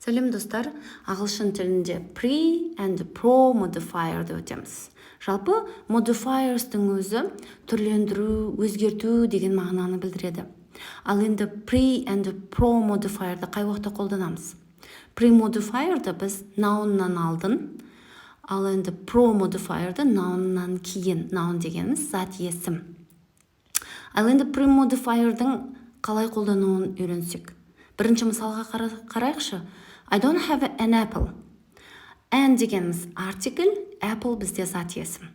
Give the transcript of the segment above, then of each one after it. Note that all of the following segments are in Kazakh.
Сәлем достар, ағылшын тілінде pre and pro modifier'ды өтеміз. Жалпы modifiers'тың өзі түрлендіру, өзгерту деген мағынаны білдіреді. Ал енді pre and pro modifier'ды қай уақытта қолданамыз? Pre modifier'ды біз nounнан алдын, ал енді pro modifier'ды nounнан кейін. Noun дегеніміз зат есім. Ал енді pre modifier'дің қалай қолдануын үйренсек. Бірінші мысалға қарайықшы. I don't have an apple. An дегеніміз артикль, apple бізде зат есім.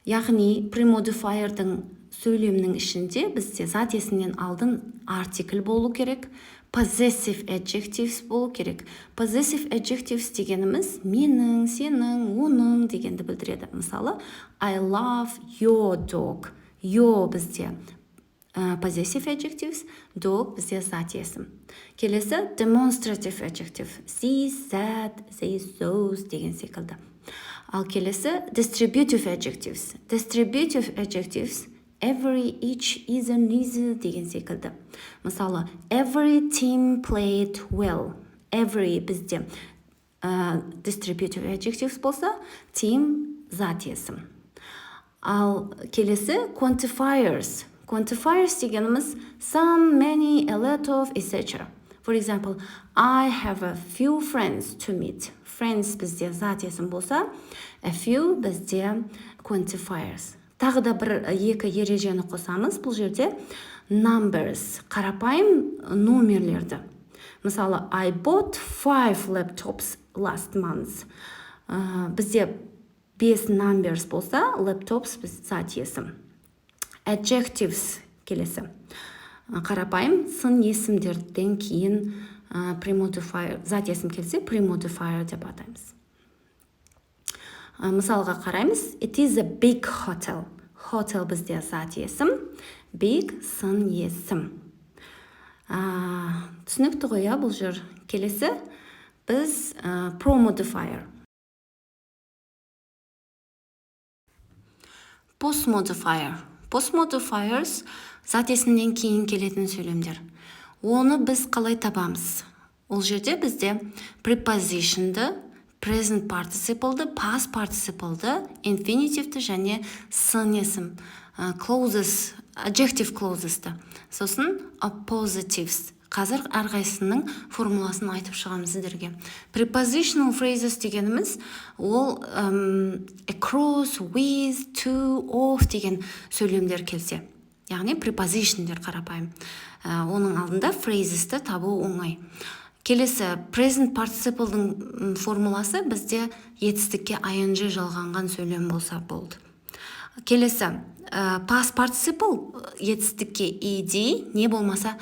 Яғни pre-modifier'дің сөйлемнің ішінде бізде зат есімнен алдын артикль болу керек, possessive adjectives болу керек. Possessive adjectives дегеніміз менің, сенің, оның дегенді білдіреді. Мысалы, I love your dog. Your бізде possessive adjectives, dog бізде зат есім. Келесі demonstrative adjective. These, that, these, those деген секілді. Ал келесі distributive adjectives. Distributive adjectives every, each, either, neither деген секілді. Мысалы, every team played well. Every бізде distributive adjectives болса, team зат есім. Ал келесі quantifiers. Quantifiers дегеніміз some, many, a lot of, etc. For example, I have a few friends to meet. Friends бізде зат есім болса, a few бізде quantifiers. Тағы да екі ережені қосамыз. Бұл жерде numbers, қарапайым номерлерді. Мысалы, I bought 5 laptops last month. Бізде 5 numbers болса, laptops біз зат есім. Adjectives келесі. Қарапайым сын есімдерден кейін pre-modifier, зат есім келсе pre-modifier деп атаймыз. Мысалға қараймыз. It is a big hotel. Hotel бізде зат есім, big сын есім. Түсінікті ғой, бұл жер. Келесі біз pro-modifier. Post-modifier. Post-modifiers зат есімнен кейін келетін сөйлемдер. Оны біз қалай табамыз? Ол жерде бізде preposition'ды, present participle'ды, past participle'ды, infinitive және сын есім, clauses, adjective clauses'ты. Сосын appositives. Қазір әрқайсының формуласын айтып шығамыз сіздерге. Prepositional phrases дегеніміз ол across, with, to, of деген сөйлемдер келсе. Яғни prepositionдер қарапайым. Оның алдында phrases'ті табу оңай. Келесі present participle'дың формуласы бізде етістікке ing жалғанған сөйлем болса болды. Келесі past participle етістікке ed, не болмаса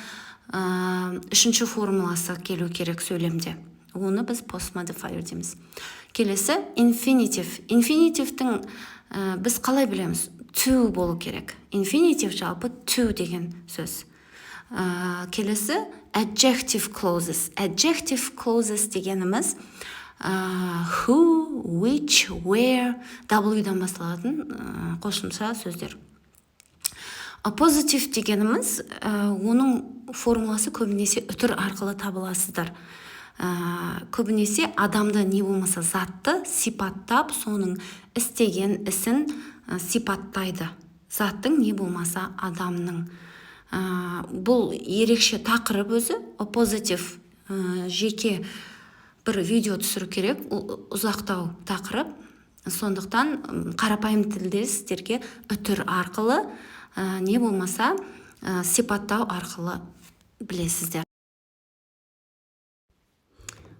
үшінші формуласы келу керек сөйлемде. Оны біз post-modifier дейміз. Келесі infinitive. Infinitive-тің біз қалай білеміз? To болу керек. Infinitive жалпы to деген сөз. Келесі adjective clauses. Adjective clauses дегеніміз who, which, where, w'дан басталатын қосымша сөздер. Appositive дегеніміз оның формуласы көбінесе үтір арқылы табыласыздар. Көбінесе адамды не болмаса затты сипаттап, соның істеген ісін сипаттайды. Заттың не болмаса адамның. Бұл ерекше тақырып өзі. Appositive жеке бір видео түсіру керек, ұзақтау тақырып. Сондықтан қарапайым тілде сіздерге үтір арқылы не болмаса сипаттау арқылы білесіздер.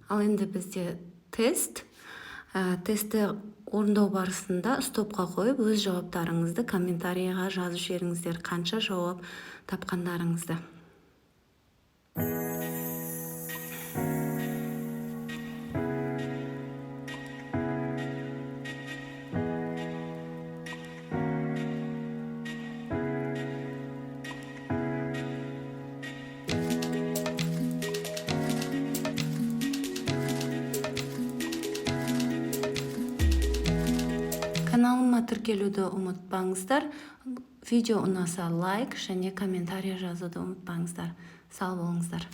Ал енді бізде тест. Тестті орындау барысында стопқа қойып, өз жауаптарыңызды комментарийға жазып жіберіңіздер, қанша жауап тапқандарыңызды. Каналыма тіркелуді ұмытпаңыздар. Видео ұнаса лайк және комментарий жазуды ұмытпаңыздар. Сау болыңыздар.